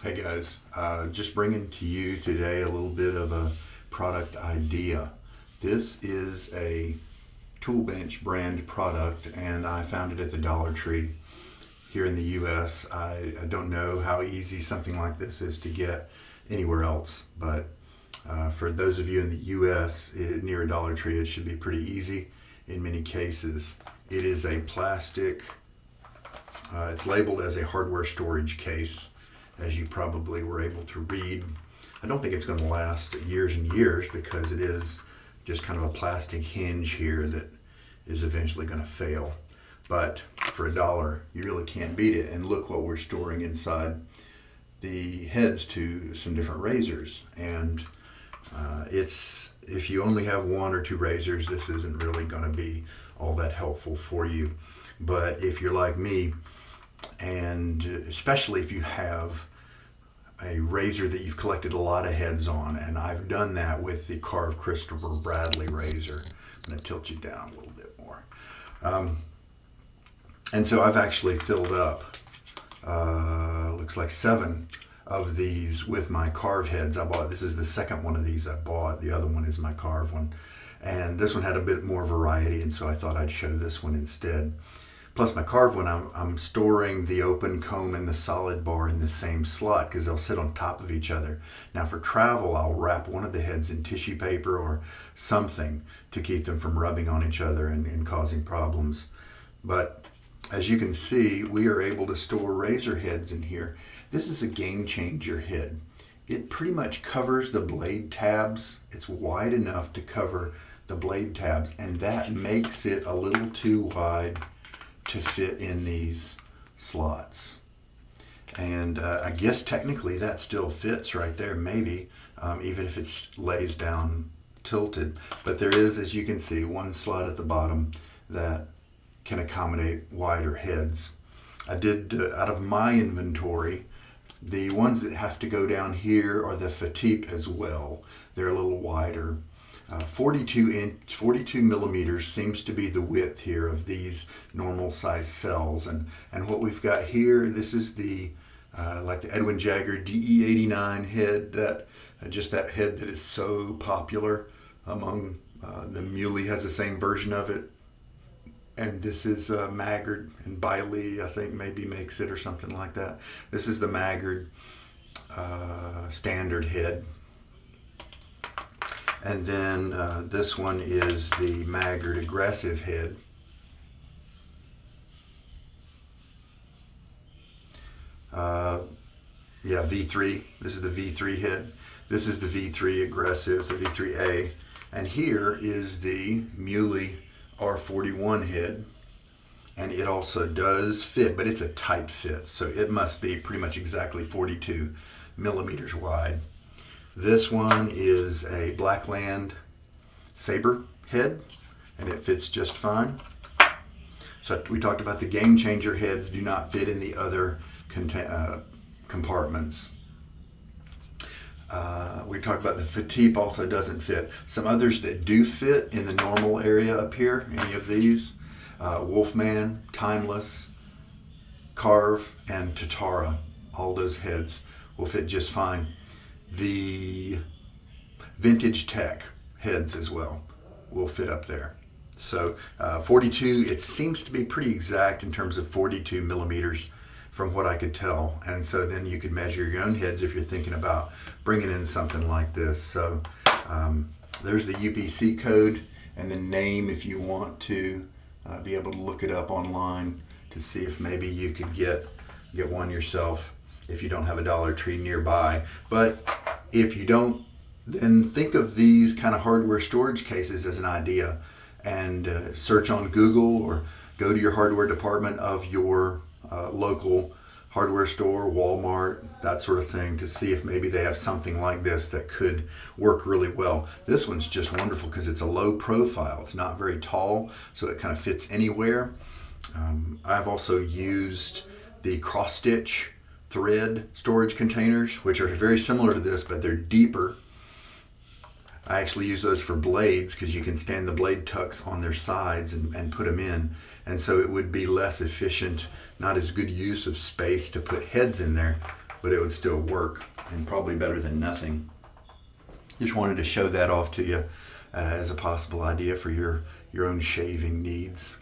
Hey guys, just bringing to you today a little bit of a product idea. This is a Toolbench brand product and I found it at the Dollar Tree here in the US. I don't know how easy something like this is to get anywhere else, but for those of you in the US near a Dollar Tree, it should be pretty easy in many cases. It is a plastic, it's labeled as a hardware storage case, as you probably were able to read. I don't think it's going to last years and years because it is just kind of a plastic hinge here that is eventually going to fail. But for $1, you really can't beat it. And look what we're storing inside the heads to some different razors. And if you only have one or two razors, this isn't really going to be all that helpful for you. But if you're like me, and especially if you have a razor that you've collected a lot of heads on, and I've done that with the Karve Chris Bradley razor. I'm going to tilt you down a little bit more. And so I've actually filled up, looks like 7 of these with my Karve heads. This is the second one of these I bought. The other one is my Karve one. And this one had a bit more variety, and so I thought I'd show this one instead. Plus my Karve one, I'm storing the open comb and the solid bar in the same slot because they'll sit on top of each other. Now for travel, I'll wrap one of the heads in tissue paper or something to keep them from rubbing on each other and causing problems. But as you can see, we are able to store razor heads in here. This is a game changer head. It pretty much covers the blade tabs. It's wide enough to cover the blade tabs, and that makes it a little too wide to fit in these slots. And I guess technically that still fits right there, maybe, even if it lays down tilted. But there is, as you can see, one slot at the bottom that can accommodate wider heads. I did, out of my inventory, the ones that have to go down here are the Fatip as well. They're a little wider. 42 millimeters seems to be the width here of these normal size cells, and what we've got here, this is the like the Edwin Jagger DE89 head, that just that head that is so popular among the Muhle has the same version of it, and this is Maggard, and Bailey I think maybe makes it or something like that. This is the Maggard standard head. And then this one is the Maggard aggressive head. Yeah, V3. This is the V3 head. This is the V3 aggressive, the V3A. And here is the Muhle R41 head. And it also does fit, but it's a tight fit. So it must be pretty much exactly 42 millimeters wide. This one is a Blackland Sabre head, and it fits just fine. So we talked about the game changer heads do not fit in the other compartments. We talked about the Fatip also doesn't fit. Some others that do fit in the normal area up here, any of these, Wolfman, Timeless, Karve, and Tatara, all those heads will fit just fine. The Vintage Tech heads as well will fit up there. So 42, it seems to be pretty exact in terms of 42 millimeters from what I could tell. And so then you could measure your own heads if you're thinking about bringing in something like this. So there's the UPC code and the name if you want to be able to look it up online to see if maybe you could get one yourself if you don't have a Dollar Tree nearby. But if you don't, then think of these kind of hardware storage cases as an idea, and search on Google or go to your hardware department of your local hardware store, Walmart, that sort of thing, to see if maybe they have something like this that could work really well. This one's just wonderful because it's a low profile. It's not very tall, so it kind of fits anywhere. I've also used the cross stitch thread storage containers, which are very similar to this, but they're deeper. I actually use those for blades because you can stand the blade tucks on their sides and put them in. And so it would be less efficient, not as good use of space to put heads in there. but it would still work, and probably better than nothing. Just wanted to show that off to you as a possible idea for your own shaving needs.